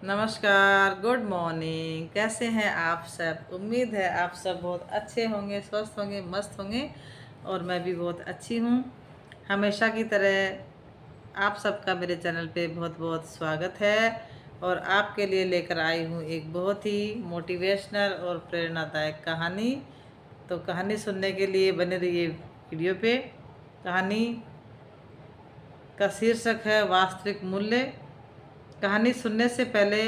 नमस्कार, good morning. कैसे हैं आप सब? उम्मीद है आप सब बहुत अच्छे होंगे, स्वस्थ होंगे, मस्त होंगे। और मैं भी बहुत अच्छी हूँ। हमेशा की तरह आप सबका मेरे चैनल पे बहुत बहुत स्वागत है। और आपके लिए लेकर आई हूँ एक बहुत ही मोटिवेशनल और प्रेरणादायक कहानी। तो कहानी सुनने के लिए बने रहिए वीडियो पे। कहानी का शीर्षक है वास्तविक मूल्य। कहानी सुनने से पहले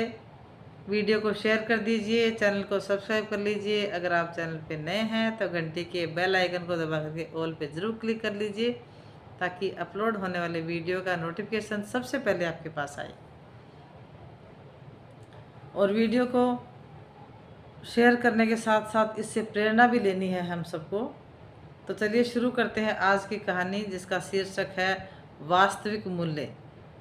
वीडियो को शेयर कर दीजिए, चैनल को सब्सक्राइब कर लीजिए। अगर आप चैनल पे नए हैं तो घंटी के बेल आइकन को दबा करके ऑल पे ज़रूर क्लिक कर लीजिए, ताकि अपलोड होने वाले वीडियो का नोटिफिकेशन सबसे पहले आपके पास आए। और वीडियो को शेयर करने के साथ साथ इससे प्रेरणा भी लेनी है हम सबको। तो चलिए शुरू करते हैं आज की कहानी, जिसका शीर्षक है वास्तविक मूल्य।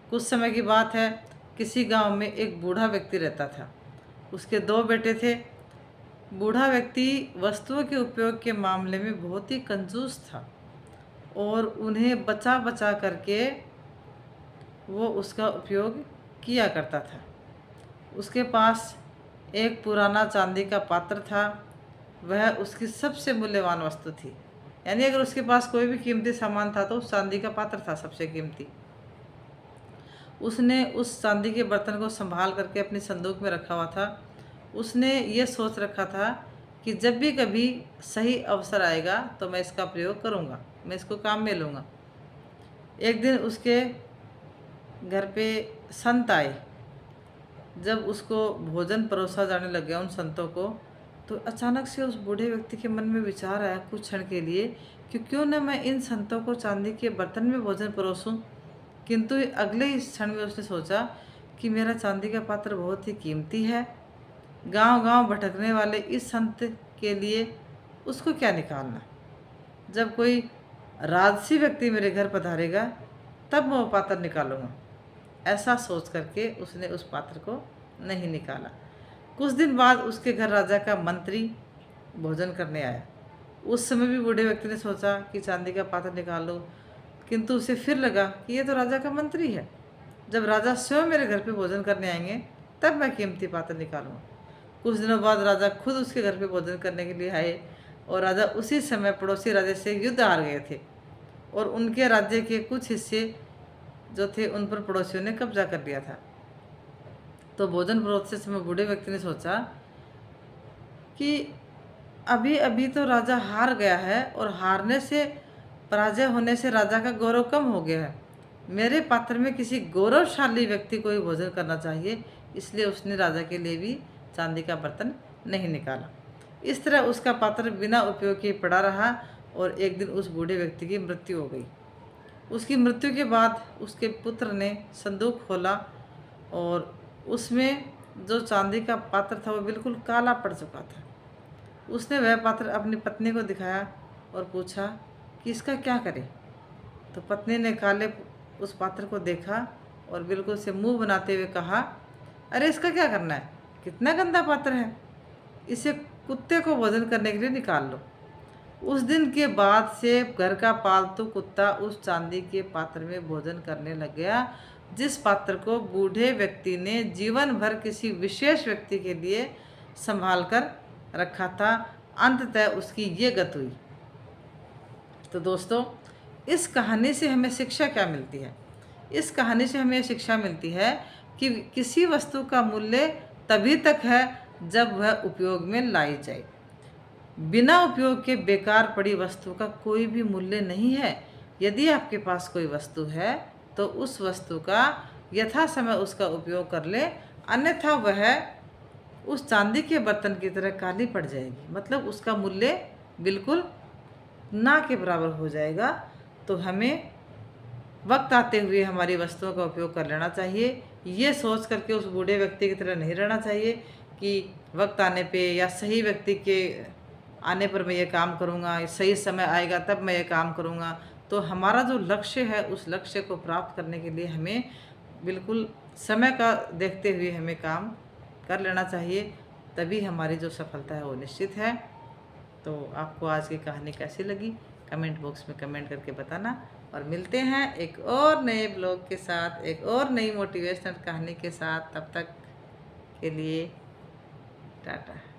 कुछ समय की बात है, किसी गांव में एक बूढ़ा व्यक्ति रहता था। उसके दो बेटे थे। बूढ़ा व्यक्ति वस्तुओं के उपयोग के मामले में बहुत ही कंजूस था और उन्हें बचा बचा करके वो उसका उपयोग किया करता था। उसके पास एक पुराना चांदी का पात्र था। वह उसकी सबसे मूल्यवान वस्तु थी। यानी अगर उसके पास कोई भी कीमती सामान था तो उस चांदी का पात्र था सबसे कीमती। उसने उस चांदी के बर्तन को संभाल करके अपनी संदूक में रखा हुआ था। उसने ये सोच रखा था कि जब भी कभी सही अवसर आएगा तो मैं इसका प्रयोग करूँगा, मैं इसको काम में लूँगा। एक दिन उसके घर पे संत आए। जब उसको भोजन परोसा जाने लग गया उन संतों को, तो अचानक से उस बूढ़े व्यक्ति के मन में विचार आया कुछ क्षण के लिए कि क्यों न मैं इन संतों को चांदी के बर्तन में भोजन परोसूं। किंतु अगले ही क्षण में उसने सोचा कि मेरा चांदी का पात्र बहुत ही कीमती है। गांव-गांव भटकने वाले इस संत के लिए उसको क्या निकालना। जब कोई राजसी व्यक्ति मेरे घर पधारेगा तब मैं वो पात्र निकालूंगा। ऐसा सोच करके उसने उस पात्र को नहीं निकाला। कुछ दिन बाद उसके घर राजा का मंत्री भोजन करने आया। उस समय भी बूढ़े व्यक्ति ने सोचा कि चांदी का पात्र निकाल लो, किंतु उसे फिर लगा कि ये तो राजा का मंत्री है। जब राजा स्वयं मेरे घर पे भोजन करने आएंगे तब मैं कीमती पात्र निकालूंगा। कुछ दिनों बाद राजा खुद उसके घर पे भोजन करने के लिए आए और राजा उसी समय पड़ोसी राज्य से युद्ध हार गए थे और उनके राज्य के कुछ हिस्से जो थे उन पर पड़ोसियों ने कब्जा कर लिया था। तो भोजन परोसते समय बूढ़े व्यक्ति ने सोचा कि अभी अभी तो राजा हार गया है और हारने से, पराजय होने से राजा का गौरव कम हो गया है। मेरे पात्र में किसी गौरवशाली व्यक्ति को ही भोजन करना चाहिए। इसलिए उसने राजा के लिए भी चांदी का बर्तन नहीं निकाला। इस तरह उसका पात्र बिना उपयोग के पड़ा रहा और एक दिन उस बूढ़े व्यक्ति की मृत्यु हो गई। उसकी मृत्यु के बाद उसके पुत्र ने संदूक खोला और उसमें जो चांदी का पात्र था वो बिल्कुल काला पड़ चुका था। उसने वह पात्र अपनी पत्नी को दिखाया और पूछा कि इसका क्या करें। तो पत्नी ने काले उस पात्र को देखा और बिल्कुल से मुंह बनाते हुए कहा, अरे इसका क्या करना है, कितना गंदा पात्र है, इसे कुत्ते को भोजन करने के लिए निकाल लो। उस दिन के बाद से घर का पालतू कुत्ता उस चांदी के पात्र में भोजन करने लग गया, जिस पात्र को बूढ़े व्यक्ति ने जीवन भर किसी विशेष व्यक्ति के लिए संभाल कर रखा था। अंततः उसकी ये गत हुई। तो दोस्तों, इस कहानी से हमें शिक्षा क्या मिलती है? इस कहानी से हमें शिक्षा मिलती है कि किसी वस्तु का मूल्य तभी तक है जब वह उपयोग में लाई जाए। बिना उपयोग के बेकार पड़ी वस्तु का कोई भी मूल्य नहीं है। यदि आपके पास कोई वस्तु है तो उस वस्तु का यथा समय उसका उपयोग कर ले, अन्यथा वह उस चांदी के बर्तन की तरह काली पड़ जाएगी, मतलब उसका मूल्य बिल्कुल ना के बराबर हो जाएगा। तो हमें वक्त आते हुए हमारी वस्तुओं का उपयोग कर लेना चाहिए। ये सोच करके उस बूढ़े व्यक्ति की तरह नहीं रहना चाहिए कि वक्त आने पे या सही व्यक्ति के आने पर मैं ये काम करूँगा, सही समय आएगा तब मैं ये काम करूँगा। तो हमारा जो लक्ष्य है उस लक्ष्य को प्राप्त करने के लिए हमें बिल्कुल समय का देखते हुए हमें काम कर लेना चाहिए, तभी हमारी जो सफलता है वो निश्चित है। तो आपको आज की कहानी कैसी लगी कमेंट बॉक्स में कमेंट करके बताना। और मिलते हैं एक और नए ब्लॉग के साथ, एक और नई मोटिवेशनल कहानी के साथ। तब तक के लिए टाटा।